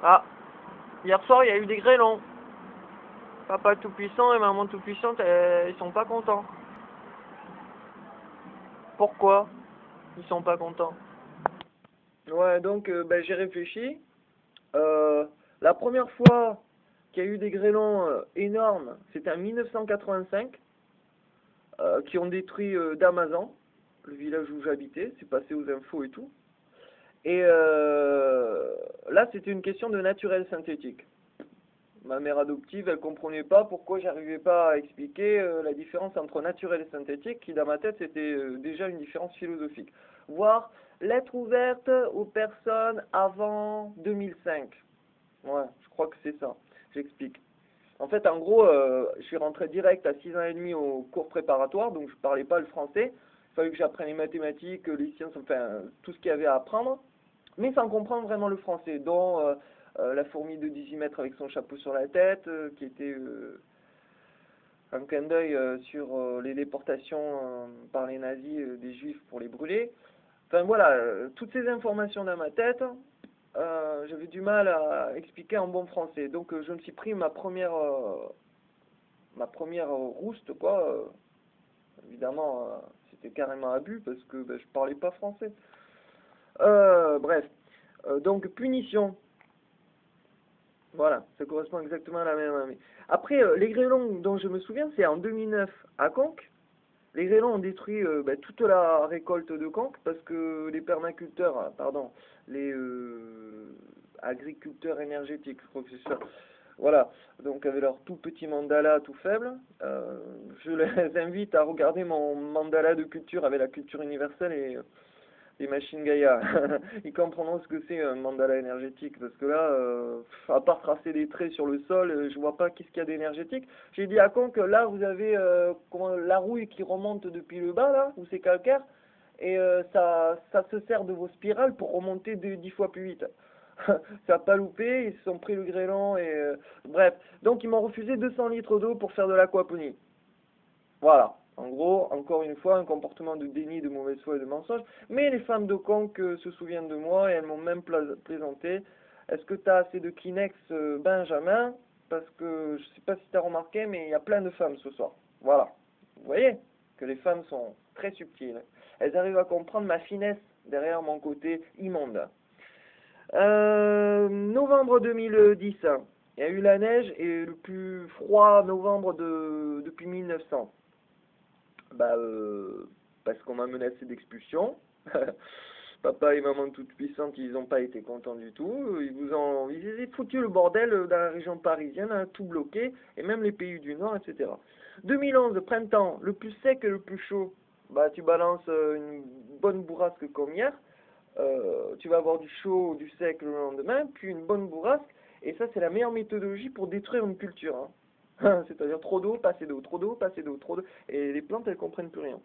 Ah, hier soir, il y a eu des grêlons. Papa tout-puissant et maman tout-puissante, ils sont pas contents. Pourquoi ils sont pas contents? Ouais, donc ben, j'ai réfléchi. Euh, la première fois qu'il y a eu des grêlons énormes, c'était en 1985, qui ont détruit Damazan, le village où j'habitais. C'est passé aux infos et tout. Et là, c'était une question de naturel synthétique. Ma mère adoptive, elle comprenait pas pourquoi j'arrivais pas à expliquer la différence entre naturel et synthétique, qui dans ma tête c'était déjà une différence philosophique. Voire lettre ouverte aux personnes avant 2005. Ouais, je crois que c'est ça. J'explique. En fait, en gros, je suis rentré direct à 6 ans et demi au cours préparatoire, donc je parlais pas le français. Il fallait que j'apprenne les mathématiques, les sciences, enfin tout ce qu'il y avait à apprendre, mais sans comprendre vraiment le français, dont la fourmi de 18 mètres avec son chapeau sur la tête, qui était un clin d'œil sur les déportations par les nazis des juifs pour les brûler. Enfin voilà, toutes ces informations dans ma tête, j'avais du mal à expliquer en bon français. Donc je me suis pris ma première rouste, quoi. Évidemment, c'était carrément abus parce que ben, je parlais pas français. Bref, donc punition. Voilà, ça correspond exactement à la même année. Après, les grêlons dont je me souviens, c'est en 2009 à Conques. Les grêlons ont détruit ben, toute la récolte de Conques parce que les permaculteurs, pardon, les agriculteurs énergétiques, je crois que c'est ça. Voilà, donc avec leur tout petit mandala tout faible, je les invite à regarder mon mandala de culture avec la culture universelle et les machines Gaïa. Ils comprendront ce que c'est un mandala énergétique parce que là, à part tracer des traits sur le sol, je vois pas qu'est-ce qu'il y a d'énergétique. J'ai dit à Con que là, vous avez la rouille qui remonte depuis le bas là, où c'est calcaire, et ça se sert de vos spirales pour remonter 10 fois plus vite. Ça n'a pas loupé, ils se sont pris le grêlon et bref. Donc ils m'ont refusé 200 litres d'eau pour faire de l'aquaponie. Voilà. En gros, encore une fois, un comportement de déni, de mauvaise foi et de mensonge. Mais les femmes de Conques se souviennent de moi et elles m'ont même plaisanté. Est-ce que tu as assez de Kleenex, Benjamin? Parce que je sais pas si tu as remarqué, mais il y a plein de femmes ce soir. Voilà. Vous voyez que les femmes sont très subtiles. Elles arrivent à comprendre ma finesse derrière mon côté immonde. Novembre 2010. Il y a eu la neige et le plus froid novembre depuis 1900. Bah, parce qu'on m'a menacé d'expulsion. Papa et maman toute puissante, ils n'ont pas été contents du tout. Ils ont foutu le bordel dans la région parisienne, hein, tout bloqué, et même les pays du Nord, etc. 2011, printemps, le plus sec et le plus chaud. Bah, tu balances une bonne bourrasque comme hier. Tu vas avoir du chaud ou du sec le lendemain, puis une bonne bourrasque. Et ça, c'est la meilleure méthodologie pour détruire une culture, hein. C'est-à-dire trop d'eau, pas assez d'eau, trop d'eau, pas assez d'eau, trop d'eau. Et les plantes, elles comprennent plus rien.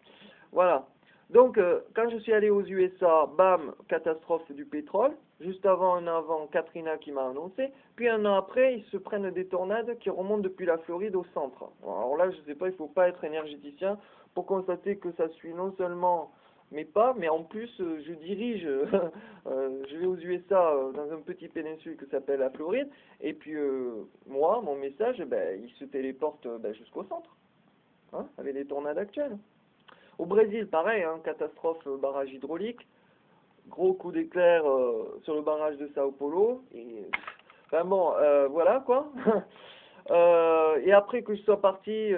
Voilà. Donc, quand je suis allé aux USA, bam, catastrophe du pétrole. Juste avant, un an avant, Katrina qui m'a annoncé. Puis un an après, ils se prennent des tornades qui remontent depuis la Floride au centre. Alors là, je sais pas, il faut pas être énergéticien pour constater que ça suit non seulement mes pas, mais en plus, je dirige, je vais aux USA dans un petit péninsule qui s'appelle la Floride. Et puis, moi, mon message, ben, il se téléporte ben, jusqu'au centre, hein, avec les tornades actuelles. Au Brésil, pareil, hein, catastrophe barrage hydraulique, gros coup d'éclair sur le barrage de Sao Paulo. Et, enfin bon, voilà quoi. Et après que je sois parti,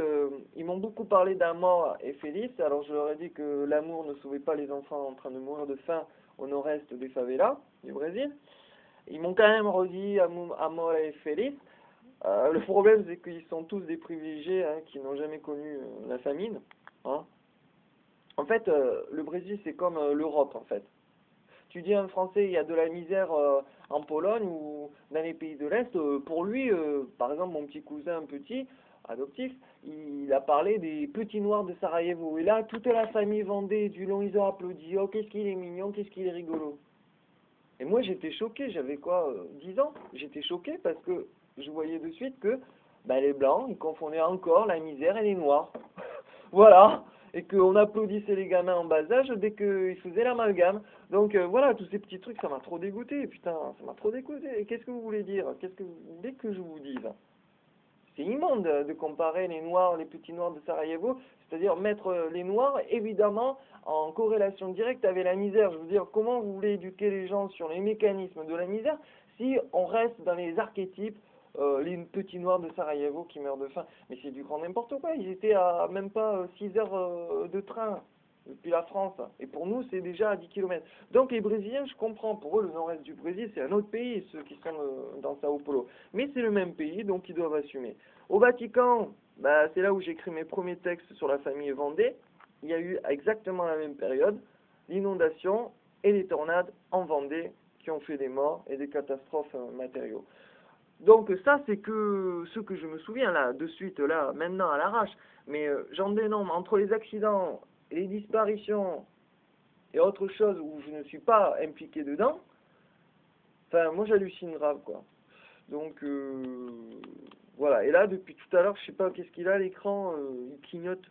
ils m'ont beaucoup parlé d'Amor et Félix. Alors je leur ai dit que l'amour ne sauvait pas les enfants en train de mourir de faim au nord-est des favelas du Brésil. Ils m'ont quand même redit Amor et Félix. Le problème, c'est qu'ils sont tous des privilégiés hein, qui n'ont jamais connu la famine. Hein. En fait, le Brésil, c'est comme l'Europe, en fait. Tu dis à un Français, il y a de la misère en Pologne ou dans les pays de l'Est. Pour lui, par exemple, mon petit cousin petit, adoptif, il a parlé des petits noirs de Sarajevo. Et là, toute la famille vendait du long, ils ont applaudi. Oh, qu'est-ce qu'il est mignon, qu'est-ce qu'il est rigolo. Et moi, j'étais choqué, j'avais quoi, 10 ans? J'étais choqué parce que je voyais de suite que bah, les Blancs, ils confondaient encore la misère et les Noirs. Voilà. et qu'on applaudissait les gamins en bas âge dès qu'ils faisaient l'amalgame. Donc voilà, tous ces petits trucs, ça m'a trop dégoûté, putain, ça m'a trop dégoûté. Et qu'est-ce que vous voulez dire? Qu'est-ce que vous voulez que je vous dise? C'est immonde de comparer les Noirs, les petits Noirs de Sarajevo, c'est-à-dire mettre les Noirs, évidemment, en corrélation directe avec la misère. Je veux dire, comment vous voulez éduquer les gens sur les mécanismes de la misère si on reste dans les archétypes, les petits Noirs de Sarajevo qui meurent de faim? Mais c'est du grand n'importe quoi, ils étaient à même pas 6 heures de train depuis la France. Et pour nous, c'est déjà à 10 kilomètres. Donc les Brésiliens, je comprends, pour eux, le nord-est du Brésil, c'est un autre pays, ceux qui sont dans Sao Paulo. Mais c'est le même pays, donc ils doivent assumer. Au Vatican, bah, c'est là où j'écris mes premiers textes sur la famille Vendée. Il y a eu exactement la même période, l'inondation et les tornades en Vendée qui ont fait des morts et des catastrophes matériaux. Donc ça, c'est que ce que je me souviens là, de suite, là, maintenant à l'arrache. Mais j'en dénombre entre les accidents, les disparitions et autre chose où je ne suis pas impliqué dedans. Enfin, moi j'hallucine grave, quoi. Donc voilà. Et là, depuis tout à l'heure, je sais pas qu'est-ce qu'il a à l'écran, il clignote.